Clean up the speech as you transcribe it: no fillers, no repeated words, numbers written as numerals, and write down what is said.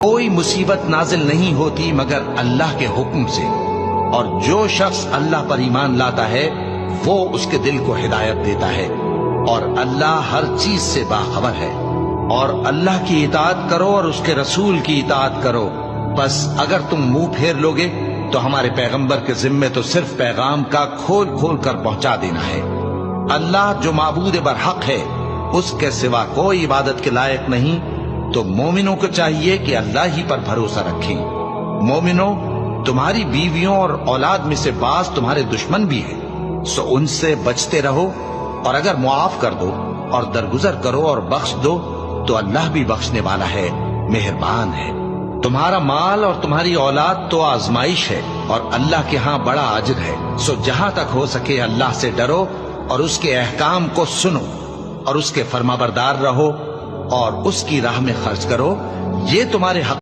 کوئی مصیبت نازل نہیں ہوتی مگر اللہ کے حکم سے، اور جو شخص اللہ پر ایمان لاتا ہے وہ اس کے دل کو ہدایت دیتا ہے، اور اللہ ہر چیز سے باخبر ہے۔ اور اللہ کی اطاعت کرو اور اس کے رسول کی اطاعت کرو، بس اگر تم منہ پھیر لوگے تو ہمارے پیغمبر کے ذمے تو صرف پیغام کا کھول کھول کر پہنچا دینا ہے۔ اللہ جو معبود برحق ہے، اس کے سوا کوئی عبادت کے لائق نہیں، تو مومنوں کو چاہیے کہ اللہ ہی پر بھروسہ رکھیں۔ مومنوں، تمہاری بیویوں اور اولاد میں سے بعض تمہارے دشمن بھی ہیں، سو ان سے بچتے رہو، اور اگر معاف کر دو اور درگزر کرو اور بخش دو تو اللہ بھی بخشنے والا ہے، مہربان ہے۔ تمہارا مال اور تمہاری اولاد تو آزمائش ہے، اور اللہ کے ہاں بڑا اجر ہے، سو جہاں تک ہو سکے اللہ سے ڈرو اور اس کے احکام کو سنو اور اس کے فرمانبردار رہو اور اس کی راہ میں خرچ کرو، یہ تمہارے حق